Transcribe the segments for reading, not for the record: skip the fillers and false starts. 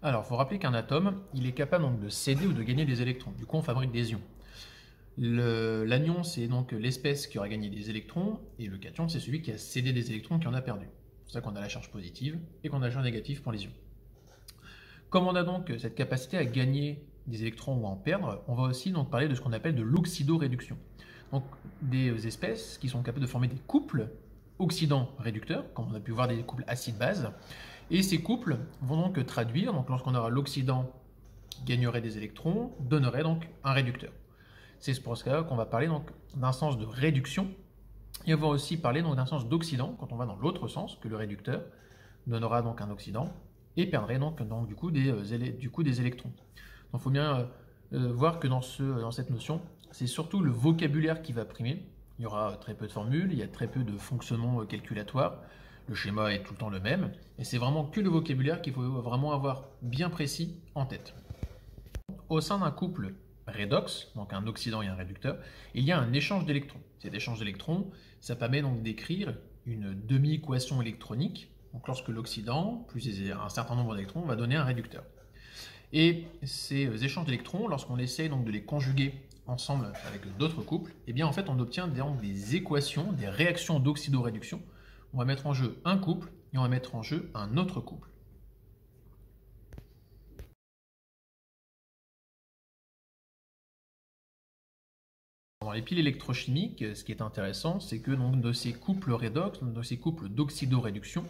Alors, il faut rappeler qu'un atome, il est capable donc, de céder ou de gagner des électrons. Du coup, on fabrique des ions. L'anion, c'est donc l'espèce qui aura gagné des électrons, et le cation, c'est celui qui a cédé des électrons qui en a perdu. C'est pour ça qu'on a la charge positive et qu'on a la charge négative pour les ions. Comme on a donc cette capacité à gagner des électrons ou à en perdre, on va aussi donc parler de ce qu'on appelle de l'oxydoréduction. Donc des espèces qui sont capables de former des couples oxydant-réducteurs, comme on a pu voir des couples acide-base, et ces couples vont donc traduire, donc lorsqu'on aura l'oxydant qui gagnerait des électrons, donnerait donc un réducteur. C'est pour ça qu'on va parler donc d'un sens de réduction, et on va aussi parler donc d'un sens d'oxydant, quand on va dans l'autre sens, que le réducteur donnera donc un oxydant, et perdrait donc du coup des électrons. Donc il faut bien voir que dans cette notion, c'est surtout le vocabulaire qui va primer. Il y aura très peu de formules, il y a très peu de fonctionnements calculatoires, le schéma est tout le temps le même, et c'est vraiment que le vocabulaire qu'il faut vraiment avoir bien précis en tête. Au sein d'un couple redox, donc un oxydant et un réducteur, il y a un échange d'électrons. Cet échange d'électrons, ça permet donc d'écrire une demi-équation électronique, donc lorsque l'oxydant plus un certain nombre d'électrons va donner un réducteur. Et ces échanges d'électrons, lorsqu'on essaie donc de les conjuguer ensemble avec d'autres couples, eh bien en fait on obtient donc des équations, des réactions d'oxydoréduction. On va mettre en jeu un couple et on va mettre en jeu un autre couple. Dans les piles électrochimiques, ce qui est intéressant, c'est que donc, de ces couples redox, de ces couples d'oxydoréduction,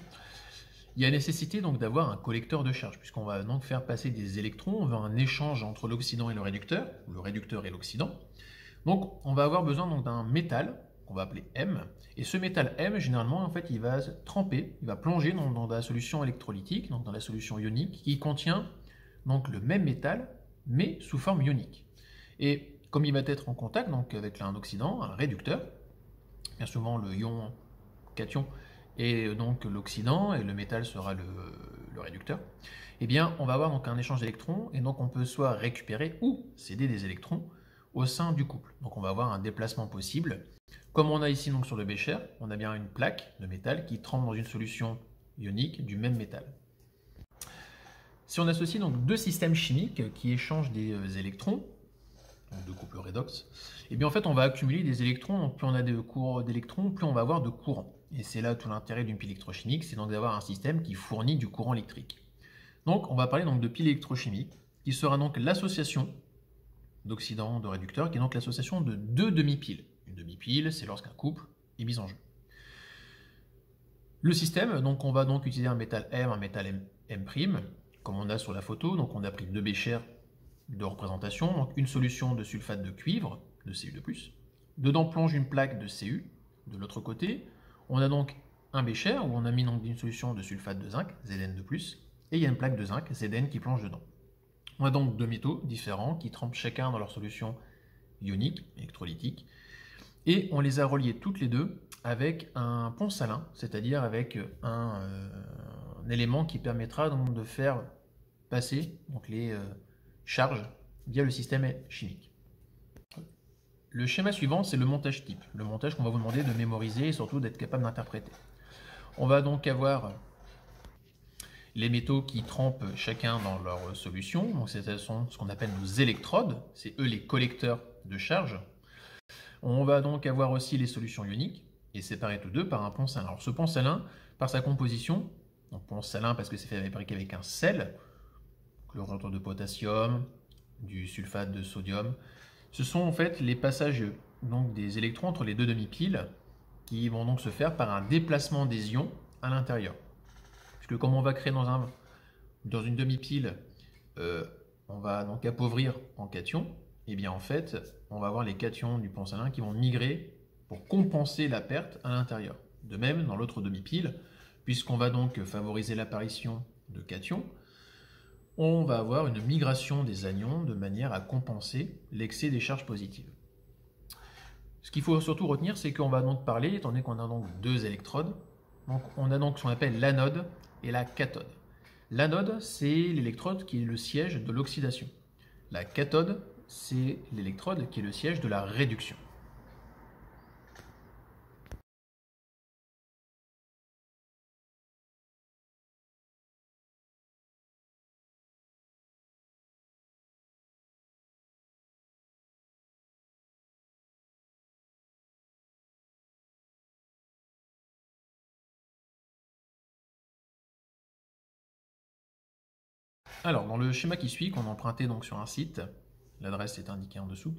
il y a nécessité donc d'avoir un collecteur de charge, puisqu'on va donc faire passer des électrons vers un échange entre l'oxydant et le réducteur et l'oxydant. Donc on va avoir besoin donc d'un métal qu'on va appeler M, et ce métal M, généralement, en fait, il va tremper, il va plonger dans la solution électrolytique, donc dans la solution ionique, qui contient donc le même métal, mais sous forme ionique. Et comme il va être en contact donc, avec un oxydant, un réducteur, bien souvent le ion cation et donc l'oxydant, et le métal sera le réducteur, eh bien on va avoir donc un échange d'électrons, et donc on peut soit récupérer ou céder des électrons au sein du couple. Donc on va avoir un déplacement possible. Comme on a ici donc sur le bécher, on a bien une plaque de métal qui trempe dans une solution ionique du même métal. Si on associe donc deux systèmes chimiques qui échangent des électrons, donc deux couples redox, et bien en fait on va accumuler des électrons, donc plus on a de cours d'électrons, plus on va avoir de courant. Et c'est là tout l'intérêt d'une pile électrochimique, c'est donc d'avoir un système qui fournit du courant électrique. Donc on va parler donc de pile électrochimique, qui sera donc l'association d'oxydant, de réducteur, qui est donc l'association de deux demi-piles. Une demi-pile, c'est lorsqu'un couple est mis en jeu. Le système, donc on va donc utiliser un métal M, un métal M', comme on a sur la photo, donc on a pris deux béchers de représentation, donc une solution de sulfate de cuivre, de Cu2+. Dedans plonge une plaque de Cu. De l'autre côté, on a donc un bécher où on a mis donc une solution de sulfate de zinc, Zn2+, et il y a une plaque de zinc, Zn, qui plonge dedans. On a donc deux métaux différents qui trempent chacun dans leur solution ionique, électrolytique, et on les a reliés toutes les deux avec un pont salin, c'est-à-dire avec un élément qui permettra donc de faire passer donc les charge via le système chimique. Le schéma suivant, c'est le montage type, le montage qu'on va vous demander de mémoriser et surtout d'être capable d'interpréter. On va donc avoir les métaux qui trempent chacun dans leur solution, donc ce sont ce qu'on appelle nos électrodes, c'est eux les collecteurs de charge. On va donc avoir aussi les solutions ioniques, et séparer tous deux par un pont salin. Alors ce pont salin, par sa composition, donc pont salin parce que c'est fabriqué avec un sel, chlorure de potassium, du sulfate de sodium. Ce sont en fait les passages donc, des électrons entre les deux demi-piles qui vont donc se faire par un déplacement des ions à l'intérieur. Puisque comme on va créer dans une demi-pile, on va donc appauvrir en cations, et bien en fait, on va avoir les cations du pont salin qui vont migrer pour compenser la perte à l'intérieur. De même, dans l'autre demi-pile, puisqu'on va donc favoriser l'apparition de cations, on va avoir une migration des anions de manière à compenser l'excès des charges positives. Ce qu'il faut surtout retenir, c'est qu'on va donc parler, étant donné qu'on a donc deux électrodes, donc on a donc ce qu'on appelle l'anode et la cathode. L'anode, c'est l'électrode qui est le siège de l'oxydation. La cathode, c'est l'électrode qui est le siège de la réduction. Alors, dans le schéma qui suit, qu'on a emprunté donc sur un site, l'adresse est indiquée en dessous,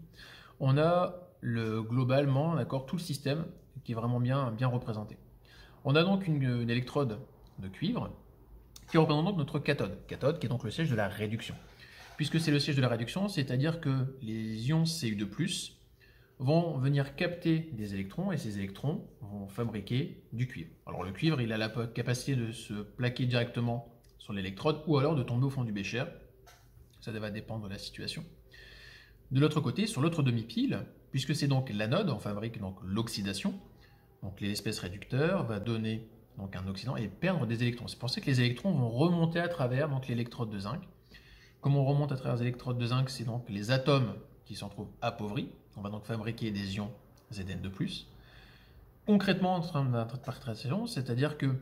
on a globalement, d'accord, tout le système qui est vraiment bien représenté. On a donc une électrode de cuivre qui représente donc notre cathode, qui est donc le siège de la réduction. Puisque c'est le siège de la réduction, c'est-à-dire que les ions Cu2+, vont venir capter des électrons et ces électrons vont fabriquer du cuivre. Alors le cuivre, il a la capacité de se plaquer directement sur l'électrode ou alors de tomber au fond du bécher. Ça va dépendre de la situation. De l'autre côté, sur l'autre demi-pile, puisque c'est donc l'anode, on fabrique donc l'oxydation. Donc l'espèce réducteur va donner donc un oxydant et perdre des électrons. C'est pour ça que les électrons vont remonter à travers donc l'électrode de zinc. Comme on remonte à travers les électrodes de zinc, c'est donc les atomes qui s'en trouvent appauvris. On va donc fabriquer des ions Zn2+. Concrètement, en train d'interprétation, c'est-à-dire que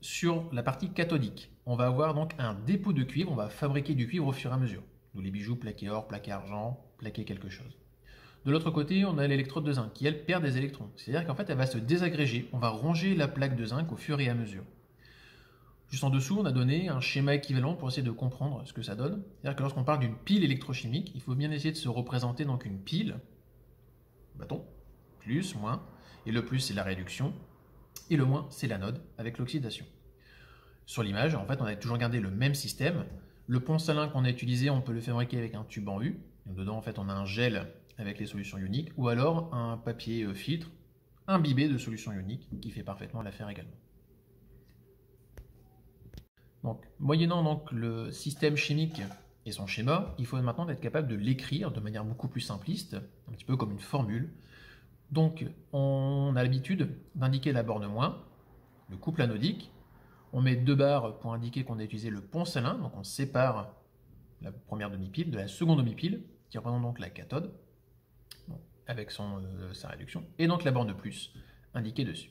sur la partie cathodique, on va avoir donc un dépôt de cuivre. On va fabriquer du cuivre au fur et à mesure. D'où les bijoux plaqués or, plaqués argent, plaqués quelque chose. De l'autre côté, on a l'électrode de zinc qui, elle, perd des électrons. C'est-à-dire qu'en fait, elle va se désagréger. On va ronger la plaque de zinc au fur et à mesure. Juste en dessous, on a donné un schéma équivalent pour essayer de comprendre ce que ça donne. C'est-à-dire que lorsqu'on parle d'une pile électrochimique, il faut bien essayer de se représenter donc une pile, bâton, plus, moins, et le plus c'est la réduction, et le moins c'est l'anode avec l'oxydation. Sur l'image, en fait, on a toujours gardé le même système. Le pont salin qu'on a utilisé, on peut le fabriquer avec un tube en U. Donc, dedans, en fait, on a un gel avec les solutions ioniques, ou alors un papier filtre imbibé de solutions ioniques qui fait parfaitement l'affaire également. Donc, moyennant donc le système chimique et son schéma, il faut maintenant être capable de l'écrire de manière beaucoup plus simpliste, un petit peu comme une formule. Donc, on a l'habitude d'indiquer la borne moins, le couple anodique. On met 2 barres pour indiquer qu'on a utilisé le pont salin, donc on sépare la première demi-pile de la seconde demi-pile, qui représente donc la cathode, avec sa réduction, et donc la borne plus, indiquée dessus.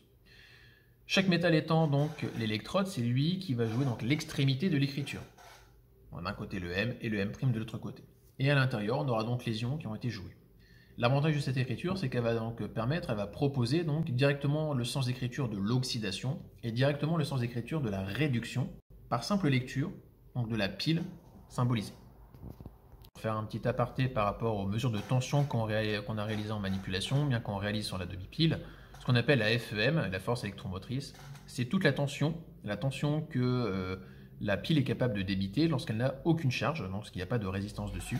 Chaque métal étant donc l'électrode, c'est lui qui va jouer donc l'extrémité de l'écriture. D'un côté le M et le M' de l'autre côté. Et à l'intérieur, on aura donc les ions qui ont été joués. L'avantage de cette écriture, c'est qu'elle va donc elle va proposer donc directement le sens d'écriture de l'oxydation et directement le sens d'écriture de la réduction par simple lecture donc de la pile symbolisée. Pour faire un petit aparté par rapport aux mesures de tension qu'on a réalisées en manipulation, bien qu'on réalise sur la demi-pile, ce qu'on appelle la FEM, la force électromotrice, c'est toute la tension que la pile est capable de débiter lorsqu'elle n'a aucune charge, lorsqu'il n'y a pas de résistance dessus.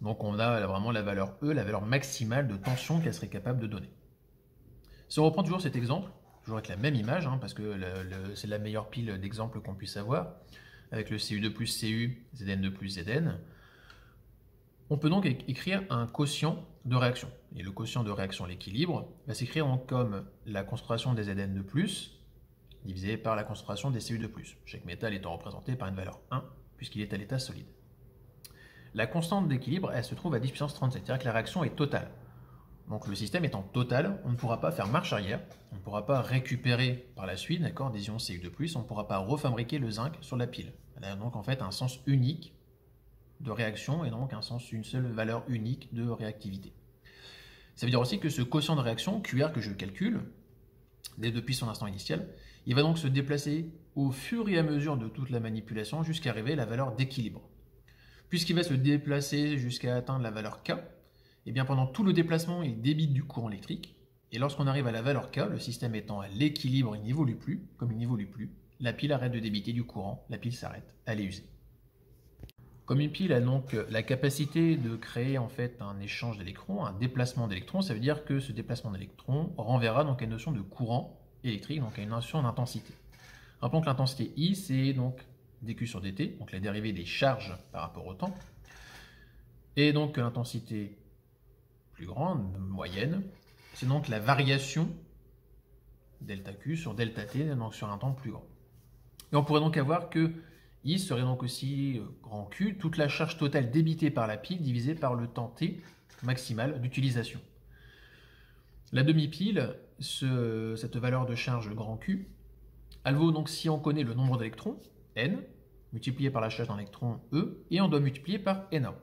Donc on a vraiment la valeur E, la valeur maximale de tension qu'elle serait capable de donner. Si on reprend toujours cet exemple, toujours avec la même image, parce que c'est la meilleure pile d'exemple qu'on puisse avoir, avec le Cu2 plus Cu, Zn2 plus Zn, on peut donc écrire un quotient de réaction. Et le quotient de réaction, l'équilibre, va s'écrire comme la concentration des Zn2+, divisé par la concentration des Cu2+, chaque métal étant représenté par une valeur 1, puisqu'il est à l'état solide. La constante d'équilibre, elle se trouve à 10 puissance 37, c'est-à-dire que la réaction est totale. Donc le système étant total, on ne pourra pas faire marche arrière, on ne pourra pas récupérer par la suite des ions Cu2+, on ne pourra pas refabriquer le zinc sur la pile. Elle a donc en fait un sens unique de réaction et donc une seule valeur unique de réactivité. Ça veut dire aussi que ce quotient de réaction, QR que je calcule, depuis son instant initial, il va donc se déplacer au fur et à mesure de toute la manipulation jusqu'à arriver à la valeur d'équilibre. Puisqu'il va se déplacer jusqu'à atteindre la valeur K, et bien pendant tout le déplacement, il débite du courant électrique, et lorsqu'on arrive à la valeur K, le système étant à l'équilibre, il n'évolue plus, comme il n'évolue plus, la pile arrête de débiter du courant, la pile s'arrête, elle est usée. Comme une pile a donc la capacité de créer en fait un échange d'électrons, un déplacement d'électrons, ça veut dire que ce déplacement d'électrons renverra donc à une notion de courant électrique, donc à une notion d'intensité. Rappelons que l'intensité I, c'est donc dQ sur dt, donc la dérivée des charges par rapport au temps. Et donc l'intensité plus grande, moyenne, c'est donc la variation delta Q sur delta T, donc sur un temps plus grand. Et on pourrait donc avoir que I serait donc aussi grand Q, toute la charge totale débitée par la pile divisée par le temps T maximal d'utilisation. La demi-pile, cette valeur de charge grand Q, elle vaut donc, si on connaît le nombre d'électrons, N, multiplié par la charge d'un électron E, et on doit multiplier par Na,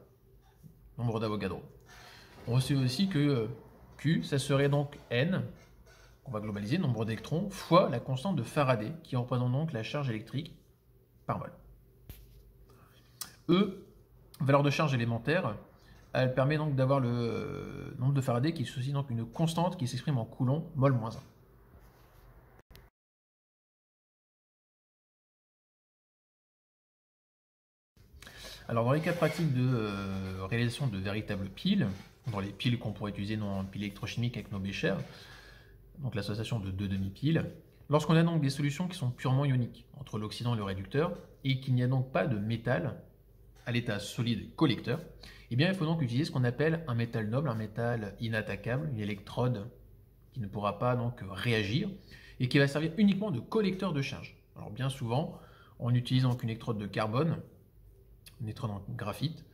nombre d'Avogadro. On sait aussi que Q, ça serait donc N, on va globaliser, nombre d'électrons, fois la constante de Faraday, qui représente donc la charge électrique par mol. E, valeur de charge élémentaire, elle permet donc d'avoir le nombre de Faraday qui est aussi donc une constante qui s'exprime en coulomb mol moins 1. Alors dans les cas pratiques de réalisation de véritables piles, dans les piles qu'on pourrait utiliser dans piles électrochimiques avec nos béchers, donc l'association de deux demi-piles, lorsqu'on a donc des solutions qui sont purement ioniques, entre l'oxydant et le réducteur, et qu'il n'y a donc pas de métal à l'état solide collecteur, eh bien il faut donc utiliser ce qu'on appelle un métal noble, un métal inattaquable, une électrode qui ne pourra pas donc réagir, et qui va servir uniquement de collecteur de charge. Alors bien souvent, on utilise donc une électrode de carbone, une électrode en graphite,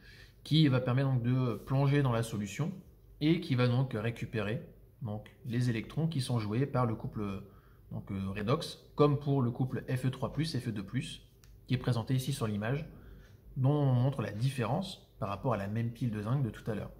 qui va permettre donc de plonger dans la solution et qui va donc récupérer donc, les électrons qui sont joués par le couple donc, redox, comme pour le couple Fe3+, Fe2+, qui est présenté ici sur l'image, dont on montre la différence par rapport à la même pile de zinc de tout à l'heure.